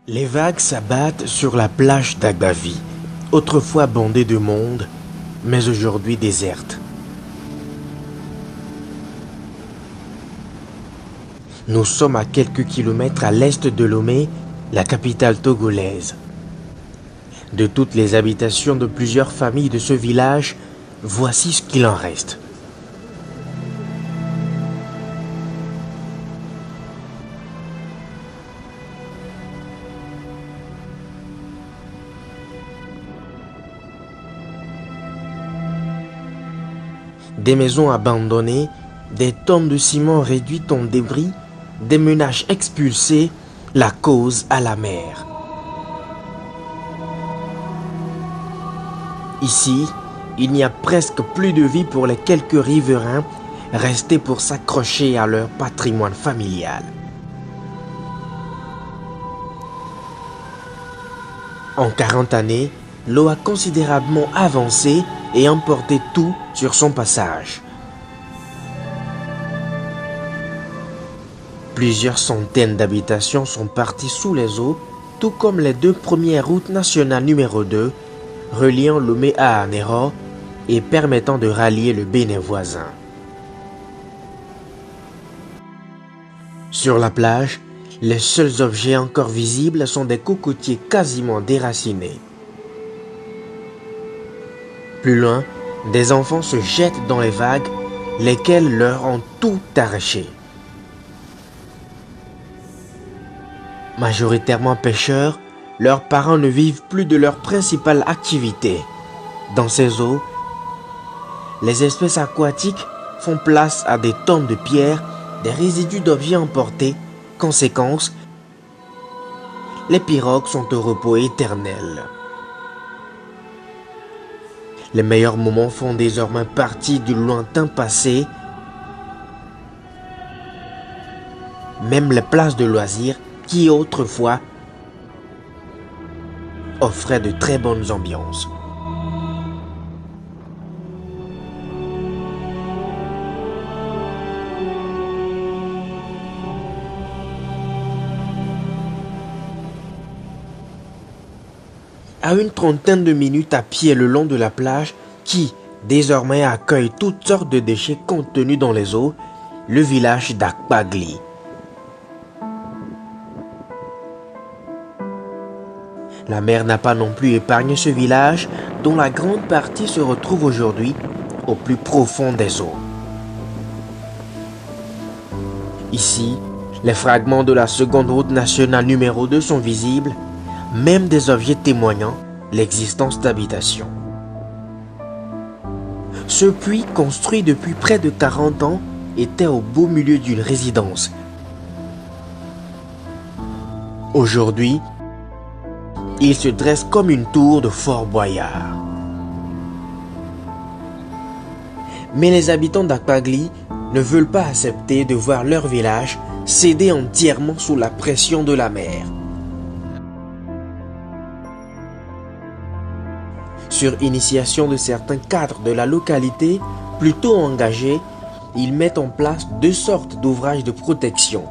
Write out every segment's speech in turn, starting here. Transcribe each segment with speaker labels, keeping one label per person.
Speaker 1: Les vagues s'abattent sur la plage d'Agbavi, autrefois bondée de monde, mais aujourd'hui déserte. Nous sommes à quelques kilomètres à l'est de Lomé, la capitale togolaise. De toutes les habitations de plusieurs familles de ce village, voici ce qu'il en reste. Des maisons abandonnées, des tonnes de ciment réduites en débris, des ménages expulsés, la cause à la mer. Ici, il n'y a presque plus de vie pour les quelques riverains restés pour s'accrocher à leur patrimoine familial. En 40 années, l'eau a considérablement avancé et emporté tout sur son passage. Plusieurs centaines d'habitations sont parties sous les eaux, tout comme les deux premières routes nationales numéro 2, reliant Lomé à Anéro et permettant de rallier le Bénin voisin. Sur la plage, les seuls objets encore visibles sont des cocotiers quasiment déracinés. Plus loin, des enfants se jettent dans les vagues, lesquelles leur ont tout arraché. Majoritairement pêcheurs, leurs parents ne vivent plus de leur principale activité. Dans ces eaux, les espèces aquatiques font place à des tonnes de pierres, des résidus d'objets emportés. Conséquence, les pirogues sont au repos éternel. Les meilleurs moments font désormais partie du lointain passé. Même les places de loisirs qui autrefois offraient de très bonnes ambiances. À une trentaine de minutes à pied le long de la plage, qui désormais accueille toutes sortes de déchets contenus dans les eaux, le village d'Akpagli. La mer n'a pas non plus épargné ce village, dont la grande partie se retrouve aujourd'hui au plus profond des eaux. Ici, les fragments de la seconde route nationale numéro 2 sont visibles, même des objets témoignant l'existence d'habitations. Ce puits, construit depuis près de 40 ans, était au beau milieu d'une résidence. Aujourd'hui, il se dresse comme une tour de Fort Boyard. Mais les habitants d'Akpagli ne veulent pas accepter de voir leur village céder entièrement sous la pression de la mer. Sur initiation de certains cadres de la localité, plutôt engagés, ils mettent en place deux sortes d'ouvrages de protection.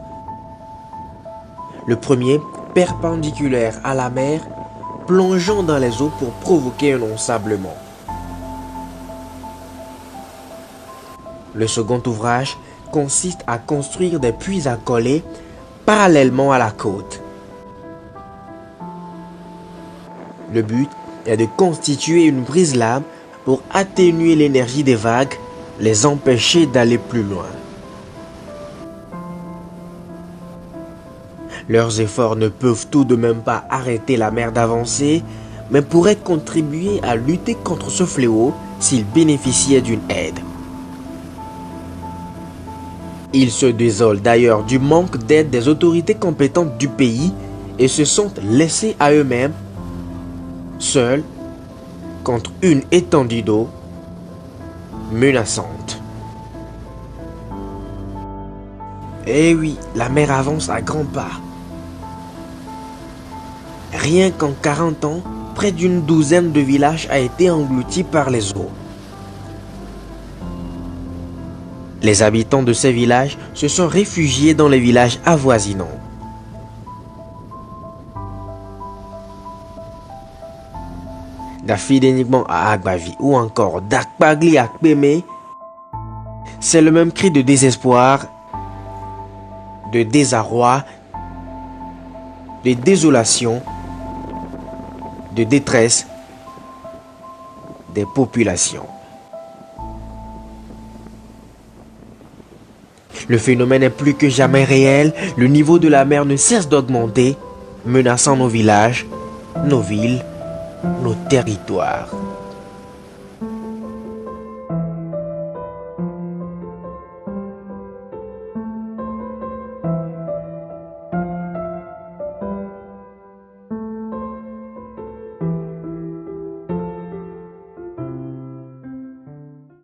Speaker 1: Le premier, perpendiculaire à la mer, plongeant dans les eaux pour provoquer un ensablement. Le second ouvrage consiste à construire des puits accolés parallèlement à la côte. Le but est de constituer une brise-lames pour atténuer l'énergie des vagues, les empêcher d'aller plus loin. Leurs efforts ne peuvent tout de même pas arrêter la mer d'avancer, mais pourraient contribuer à lutter contre ce fléau s'ils bénéficiaient d'une aide. Ils se désolent d'ailleurs du manque d'aide des autorités compétentes du pays et se sentent laissés à eux-mêmes, seuls contre une étendue d'eau menaçante. Eh oui, la mer avance à grands pas. Rien qu'en 40 ans, près d'une douzaine de villages a été englouti par les eaux. Les habitants de ces villages se sont réfugiés dans les villages avoisinants. D'Afidéniquement à Agbavi ou encore d'Akpagli à Kpeme, c'est le même cri de désespoir, de désarroi, de désolation, de détresse des populations. Le phénomène est plus que jamais réel, le niveau de la mer ne cesse d'augmenter, menaçant nos villages, nos villes, nos territoires.